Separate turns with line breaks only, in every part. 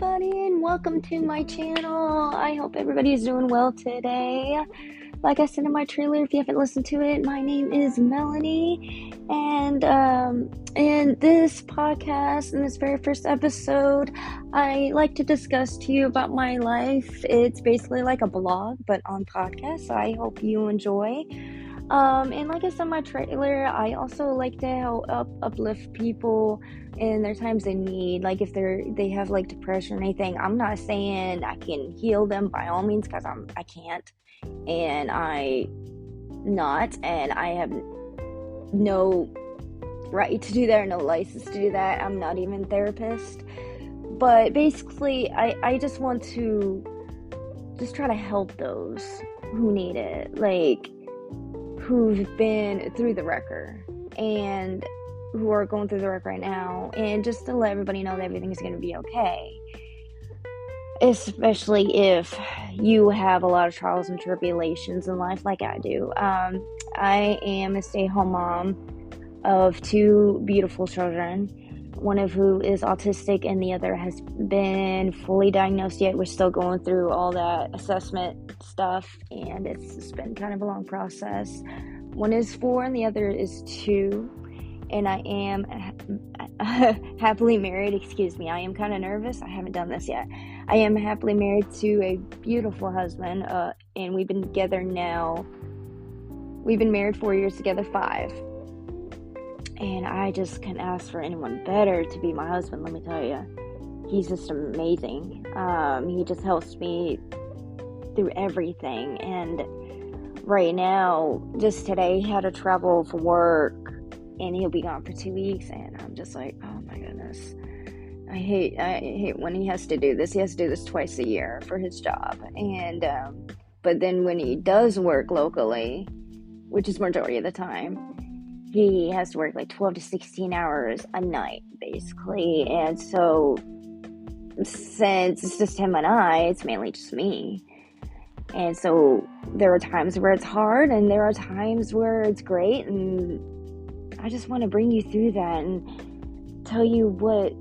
everybody, and welcome to my channel. I hope everybody's doing well today. Like I said in my trailer, if you haven't listened to it, my name is Melanie, and in this podcast, in this very first episode, I like to discuss to you about my life. It's basically like a blog, but on podcast, so I hope you enjoy. And like I said in my trailer, I also like to help uplift people in their times of need. Like if they have like depression or anything, I'm not saying I can heal them by all means, because I can't, and I have no right to do that, or no license to do that. I'm not even a therapist, but basically I just want to just try to help those who need it, like who've been through the wrecker and who are going through the wreck right now, and just to let everybody know that everything's going to be okay, especially if you have a lot of trials and tribulations in life like I do. I am a stay-at-home mom of two beautiful children, one of who is autistic and the other has been fully diagnosed, yet we're still going through all that assessment stuff, and it's just been kind of a long process. One is 4 and the other is 2, and I am happily married. Excuse me, I am kind of nervous. I haven't done this yet. I am happily married to a beautiful husband, and we've been married 4 years together, 5. And I just can't ask for anyone better to be my husband, let me tell you. He's just amazing. He just helps me through everything. And right now, just today, he had to travel for work, and he'll be gone for 2 weeks. And I'm just like, oh my goodness. I hate when he has to do this. He has to do this twice a year for his job. And, but then when he does work locally, which is majority of the time, he has to work like 12 to 16 hours a night, basically. And so, since it's just him and I, it's mainly just me. And so, there are times where it's hard, and there are times where it's great. And I just want to bring you through that and tell you what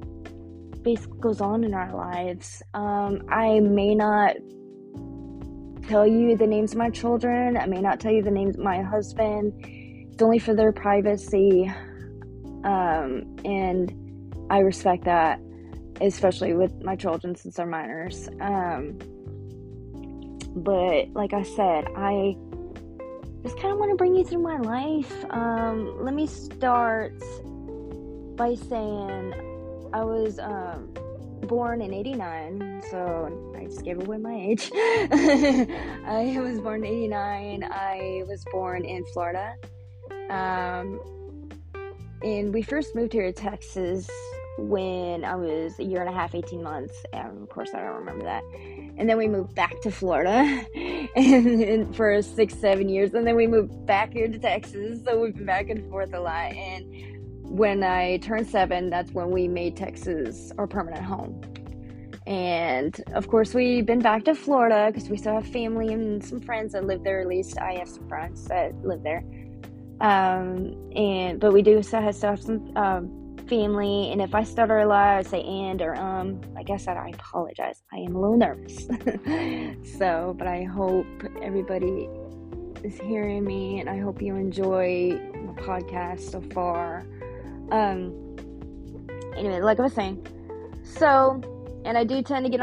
basically goes on in our lives. I may not tell you the names of my children. I may not tell you the names of my husband. It's only for their privacy, and I respect that, especially with my children since they're minors. But like I said, I just kind of want to bring you through my life. Let me start by saying I was born in 89, so I just gave away my age. I was born in 89. I was born in Florida. And we first moved here to Texas when I was a year and a half, 18 months, and of course I don't remember that. And then we moved back to Florida and for 6-7 years, and then we moved back here to Texas, so we've been back and forth a lot. And when I turned 7, that's when we made Texas our permanent home. And of course we've been back to Florida because we still have family and some friends that live there. At least I have some friends that live there. But we do still have some family, and if I stutter a lot, I say and or like I said, I apologize. I am a little nervous. So, but I hope everybody is hearing me, and I hope you enjoy the podcast so far. Anyway, like I was saying, so, and I do tend to get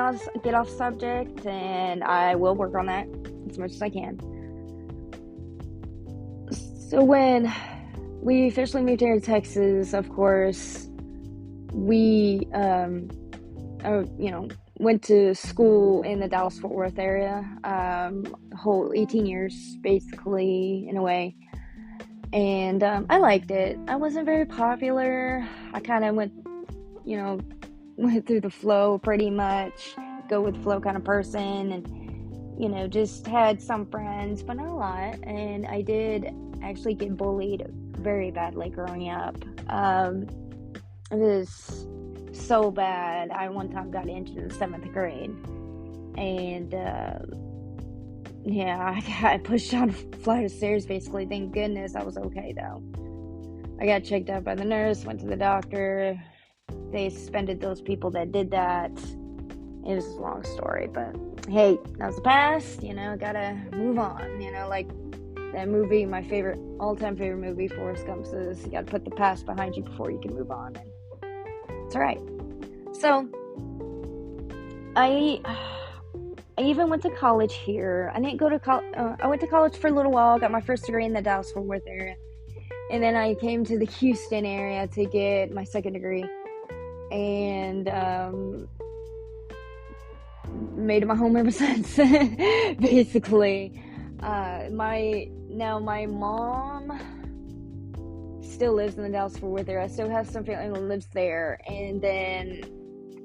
off subject, and I will work on that as much as I can. So when we officially moved here to Texas, of course, we, went to school in the Dallas-Fort Worth area, whole 18 years, basically, in a way. And I liked it. I wasn't very popular. I kind of went through the flow pretty much, go with the flow kind of person, and, just had some friends, but not a lot. And I did actually get bullied very badly growing up. It was so bad. I one time got injured in 7th grade, and I got pushed down a flight of stairs, basically. Thank goodness I was okay, though. I got checked out by the nurse, went to the doctor. They suspended those people that did that. It was a long story, but hey, that was the past, gotta move on, like that movie, my all-time favorite movie, Forrest Gump, says you gotta put the past behind you before you can move on, and it's alright. So, I even went to college here. I didn't go to college, I went to college for a little while, got my first degree in the Dallas-Fort Worth area, and then I came to the Houston area to get my second degree, and, made it my home ever since, basically. My mom still lives in the Dallas-Fort Worth area. I still have some family that lives there, and then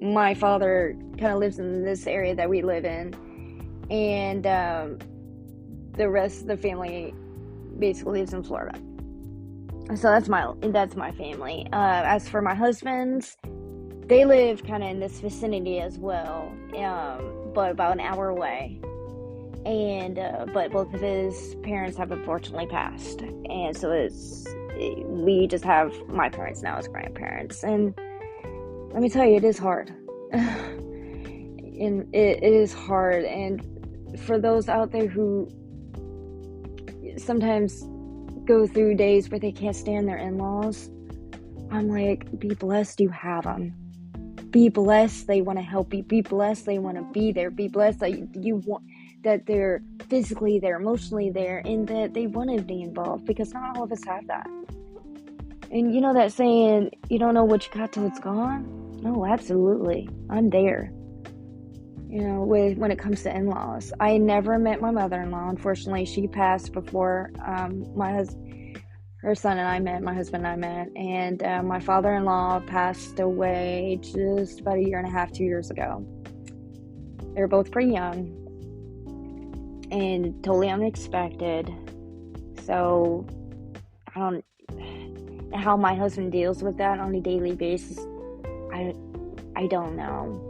my father kind of lives in this area that we live in, and the rest of the family basically lives in Florida. So that's my family. As for my husband's, they live kind of in this vicinity as well, but about an hour away. And but both of his parents have unfortunately passed, and so we just have my parents now as grandparents. And let me tell you, it is hard. And it is hard. And for those out there who sometimes go through days where they can't stand their in-laws, I'm like, be blessed you have them. Be blessed they want to help you. Be blessed they want to be there. Be blessed that that they're physically there, emotionally there, and that they want to be involved, because not all of us have that. And you know that saying, you don't know what you got till it's gone? No, absolutely. I'm there. When it comes to in-laws. I never met my mother-in-law. Unfortunately, she passed before her son and I met, my husband and I met, and my father-in-law passed away just about 1.5 2 years ago. They were both pretty young and totally unexpected. So I don't how my husband deals with that on a daily basis. I don't know.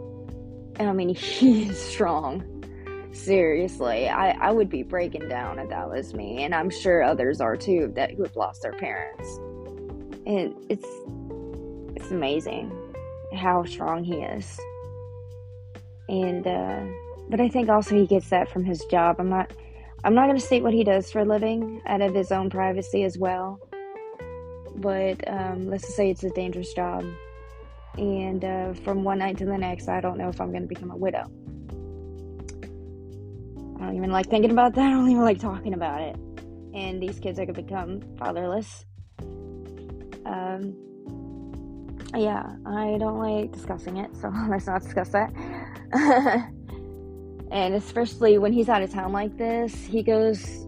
I mean, he is strong. Seriously, I would be breaking down if that was me, and I'm sure others are too, who have lost their parents. And it's amazing how strong he is. And but I think also he gets that from his job. I'm not going to state what he does for a living out of his own privacy as well. But let's just say it's a dangerous job. And from one night to the next, I don't know if I'm going to become a widow. I don't even like thinking about that. I don't even like talking about it. And these kids are going to become fatherless. Yeah, I don't like discussing it, so let's not discuss that. And especially when he's out of town like this, he goes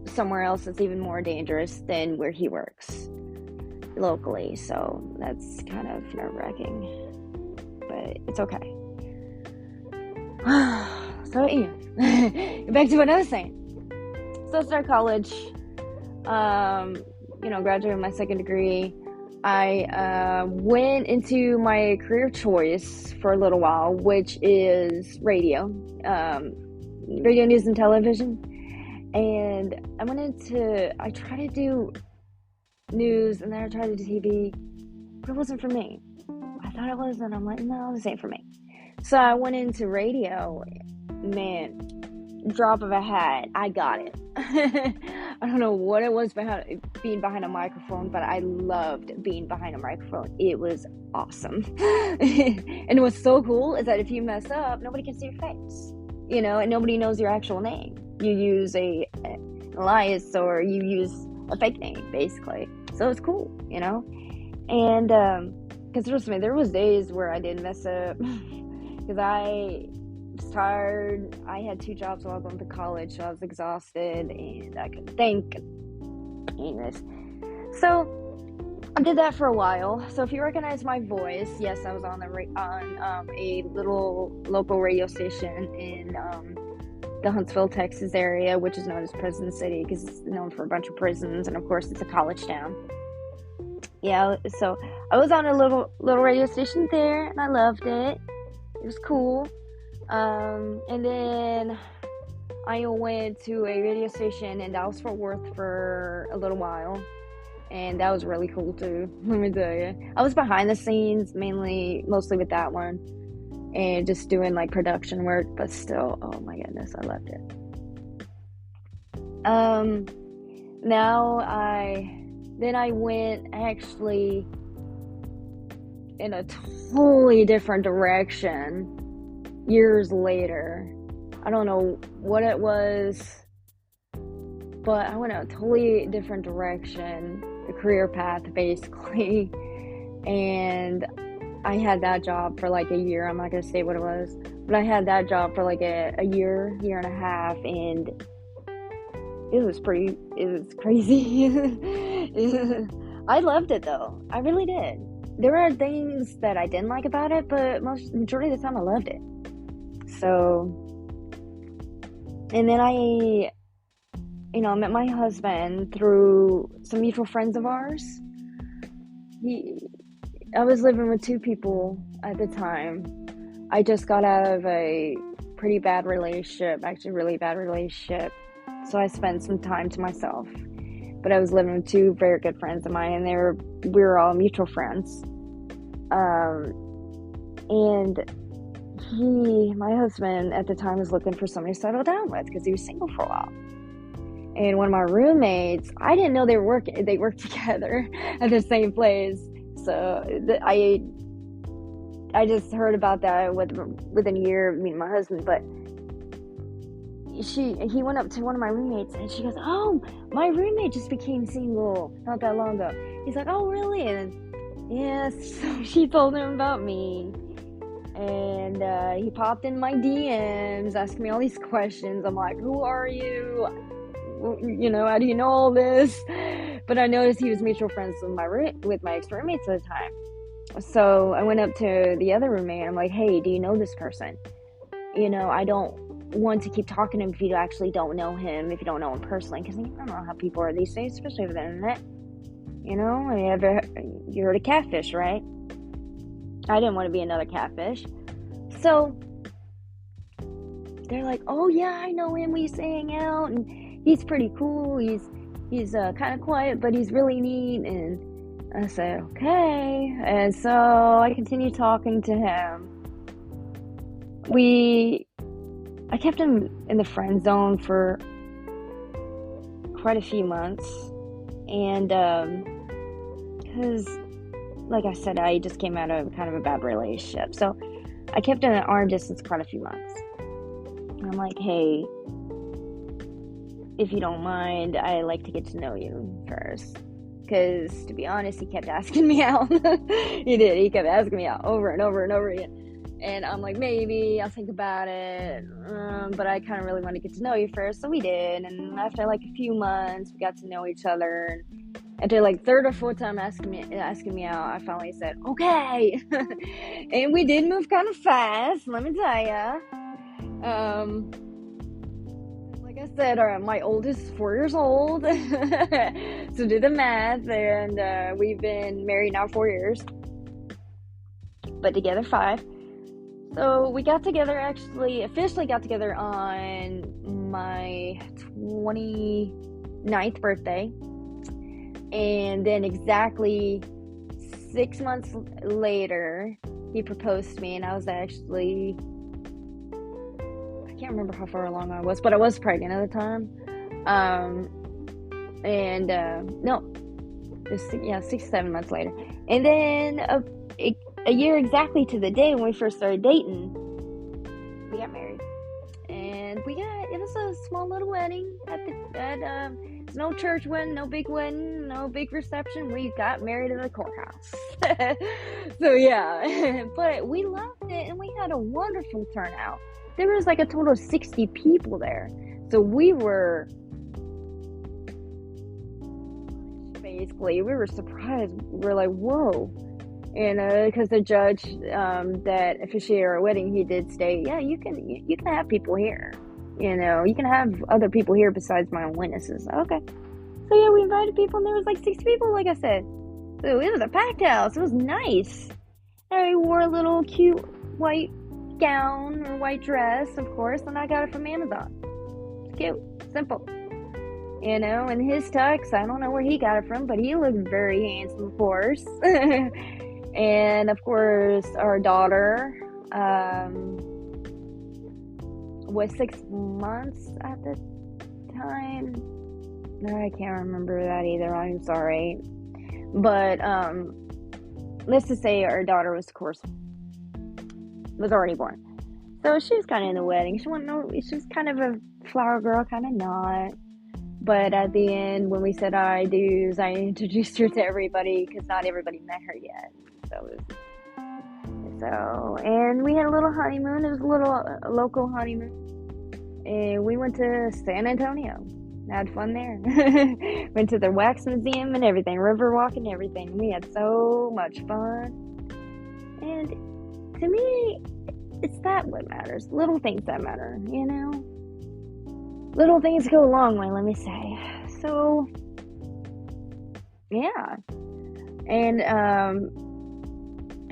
somewhere else that's even more dangerous than where he works locally. So that's kind of nerve-wracking, but it's okay. So yeah, back to what I was saying. So I started college, graduated my second degree. I went into my career choice for a little while, which is radio news and television. And I tried to do news, and then I tried to do TV, but it wasn't for me. I thought it was, and I'm like, no, this ain't for me. So I went into radio. Man, drop of a hat, I got it. I don't know what it was being behind a microphone, but I loved being behind a microphone. It was awesome. And what's so cool is that if you mess up, nobody can see your face, and nobody knows your actual name. You use an alias, or you use a fake name, basically. So it's cool, and because trust me, there was days where I did mess up because I was tired. I had 2 jobs while I was going to college, so I was exhausted and I couldn't think. Anyways, so I did that for a while. So if you recognize my voice, yes, I was on a little local radio station in the Huntsville, Texas area, which is known as Prison City because it's known for a bunch of prisons, and of course it's a college town. Yeah, so I was on a little radio station there, and I loved it. It was cool. And then I went to a radio station in Dallas-Fort Worth for a little while, and that was really cool too, let me tell you. I was behind the scenes, mostly with that one. and just doing like production work, but still, oh my goodness, I loved it. Now I went actually in a totally different direction years later. I don't know what it was, but I went a totally different direction, the career path basically, and I had that job for like a year. I'm not gonna say what it was, but I had that job for like a year and a half, and it was crazy. I loved it though. I really did. There were things that I didn't like about it, but majority of the time I loved it. So, and then I met my husband through some mutual friends of ours. I was living with two people at the time. I just got out of a pretty bad relationship, actually really bad relationship. So I spent some time to myself. But I was living with two very good friends of mine, and we were all mutual friends. And my husband at the time was looking for somebody to settle down with because he was single for a while. And one of my roommates, I didn't know they worked together at the same place. So I just heard about that within a year of meeting my husband. But he went up to one of my roommates and she goes, "Oh, my roommate just became single not that long ago." He's like, "Oh, really?" And yes, so she told him about me. And he popped in my DMs asking me all these questions. I'm like, "Who are you? How do you know all this?" But I noticed he was mutual friends with my ex-roommates at the time. So I went up to the other roommate and I'm like, "Hey, do you know this person? I don't want to keep talking to him if you actually don't know him, if you don't know him personally, because I don't know how people are these days, especially over the internet. You heard of catfish, right?" I didn't want to be another catfish. So they're like, "Oh yeah, I know him. We used to hang out, and he's pretty cool. He's kind of quiet, but he's really neat." And I said, "Okay." And so I continued talking to him. I kept him in the friend zone for quite a few months, and because, like I said, I just came out of kind of a bad relationship, so I kept him at arm distance quite a few months. And I'm like, "Hey, if you don't mind, I like to get to know you first." Because, to be honest, he kept asking me out. He did. He kept asking me out over and over and over again. And I'm like, "Maybe, I'll think about it. But I kind of really want to get to know you first." So we did. And after like a few months, we got to know each other. And after like third or fourth time asking me out, I finally said, "Okay." And we did move kind of fast, let me tell ya. Like I said, my oldest is 4 years old. So do the math. And we've been married now 4 years, but together 5. So we officially got together on my 29th birthday. And then exactly 6 months later, he proposed to me, and I was actually, I can't remember how far along I was, but I was pregnant at the time. No, it was 6-7 months later. And then a year exactly to the day when we first started dating, we got married. And it was a small little wedding it's no church wedding, no big reception. We got married in the courthouse. So yeah, but we loved it, and we had a wonderful turnout. There was like a total of 60 people there. So we were surprised. We were like, "Whoa." And because the judge that officiated our wedding, he did state, "Yeah, you can have people here. You can have other people here besides my own witnesses." Okay. So yeah, we invited people, and there was like 6 people, like I said. So it was a packed house. It was nice. And I wore a little cute white gown or white dress, of course, and I got it from Amazon. It's cute, simple. And his tux, I don't know where he got it from, but he looked very handsome, of course. And of course, our daughter, Was 6 months at the time. No, I can't remember that either. I'm sorry. But let's just say our daughter was, of course, was already born. So she was kind of in the wedding. She was kind of a flower girl, kind of not. But at the end, when we said I do's, I introduced her to everybody because not everybody met her yet. And we had a little honeymoon. It was a local honeymoon. And we went to San Antonio. Had fun there. Went to the wax museum and everything, river walk and everything. We had so much fun. And to me, it's that what matters. Little things that matter, you know? Little things go a long way, let me say. So, yeah. And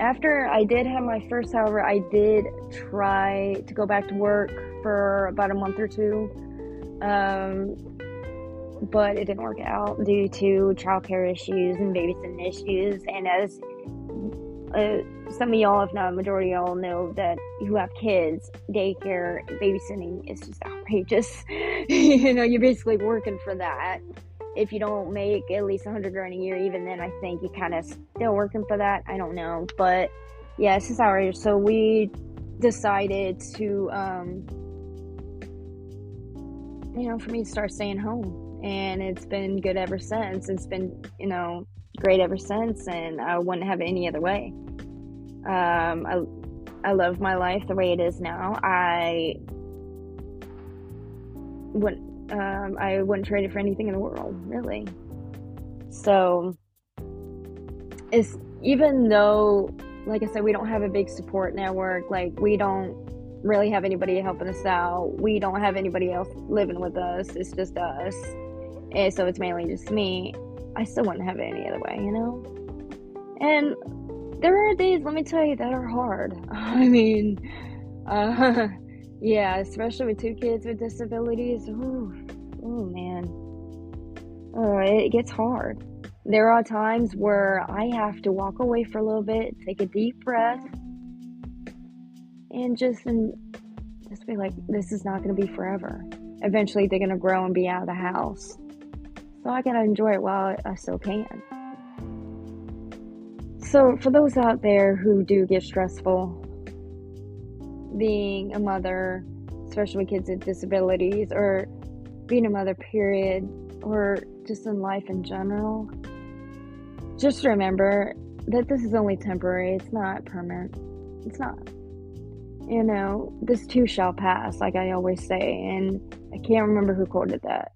after I did have my first, however, I did try to go back to work for about a month or two. But it didn't work out due to childcare issues and babysitting issues. And as some of y'all, if not a majority of y'all, know that who have kids, daycare, babysitting is just outrageous. You know, you're basically working for that. If you don't make at least $100,000 a year, even then, I think you kind of still working for that. I don't know, but yeah, it's just outrageous. So we decided to, for me to start staying home. And it's been good ever since. It's been, great ever since, and I wouldn't have it any other way. I love my life the way it is now. I wouldn't trade it for anything in the world, really. So, it's, even though, like I said, we don't have a big support network, like, we don't really have anybody helping us out. We don't have anybody else living with us. It's just us. And so it's mainly just me. I still wouldn't have it any other way, And there are days, let me tell you, that are hard. I mean, yeah, especially with 2 kids with disabilities. Oh man. It gets hard. There are times where I have to walk away for a little bit, take a deep breath, and just be like, this is not going to be forever. Eventually, they're going to grow and be out of the house. So I gotta enjoy it while I still can. So for those out there who do get stressful, being a mother, especially with kids with disabilities, or being a mother, period, or just in life in general, just remember that this is only temporary. It's not permanent. It's not. This too shall pass, like I always say, and I can't remember who quoted that.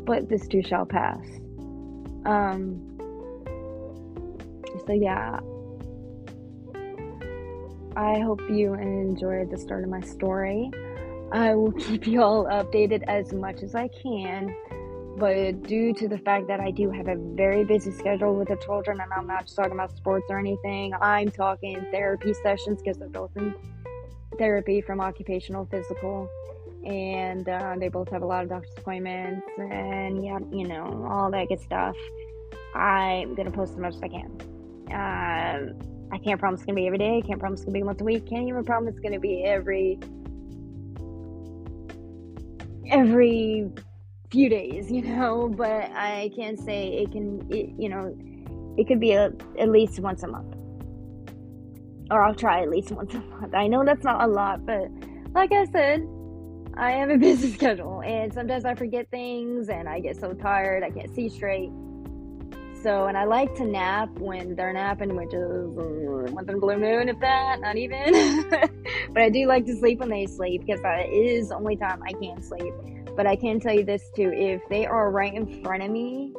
But this too shall pass. So yeah, I hope you enjoyed the start of my story. I will keep you all updated as much as I can, but due to the fact that I do have a very busy schedule with the children, and I'm not just talking about sports or anything, I'm talking therapy sessions, because they're both in therapy, from occupational, physical, and they both have a lot of doctor's appointments, and yeah, all that good stuff. I'm gonna post as much as I can. I can't promise it's gonna be every day. Can't promise it's gonna be once a week. Can't even promise it's gonna be every few days, but I can say it could be at least once a month, or I'll try at least once a month. I know that's not a lot, but like I said, I have a busy schedule, and sometimes I forget things, and I get so tired, I can't see straight. So, and I like to nap when they're napping, which is once in a blue moon, if that, not even. But I do like to sleep when they sleep, because that is the only time I can sleep. But I can tell you this too, if they are right in front of me,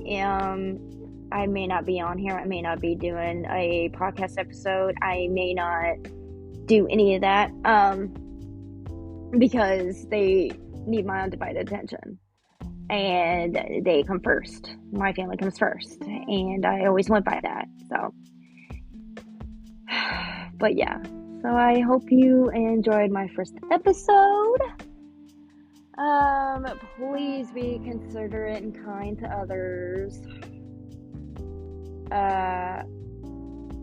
I may not be on here, I may not be doing a podcast episode, I may not do any of that, because they need my undivided attention, and they come first. My family comes first, and I always went by that. So, but yeah, so I hope you enjoyed my first episode. Please be considerate and kind to others.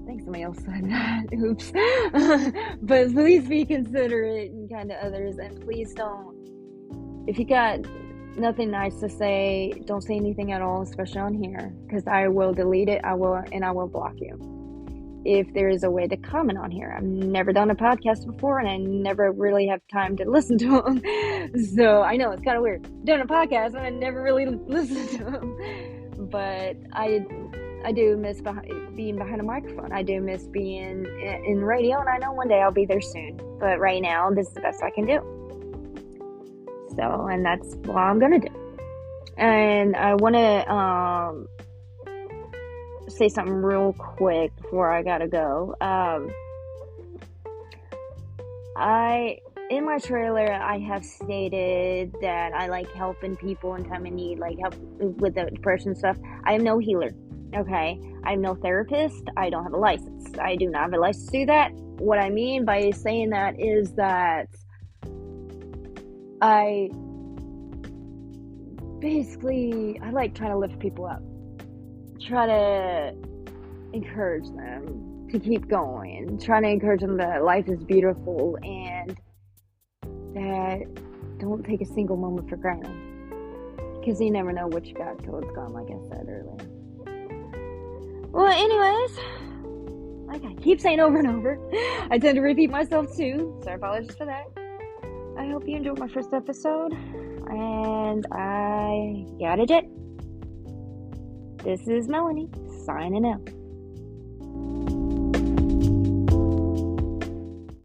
think somebody else said that. Oops. But please be considerate and kind to others, and please don't. If you got nothing nice to say, don't say anything at all, especially on here, because I will delete it. I will block you. If there is a way to comment on here, I've never done a podcast before, and I never really have time to listen to them. So I know it's kind of weird doing a podcast, and I never really listen to them. But I do miss being behind a microphone. I do miss being in radio, and I know one day I'll be there soon. But right now, this is the best I can do. So, and that's what I'm gonna do. And I want to say something real quick before I gotta go. In my trailer, I have stated that I like helping people in time of need, like help with the depression stuff. I am no healer, okay? I'm no therapist. I don't have a license. I do not have a license to do that. What I mean by saying that is that I like trying to lift people up. Try to encourage them to keep going. Try to encourage them that life is beautiful and that don't take a single moment for granted, because you never know what you got till it's gone, like I said earlier. Well, anyways, like I keep saying over and over, I tend to repeat myself too, so I apologize for that. I hope you enjoyed my first episode, and I got it. This is Melanie, signing out.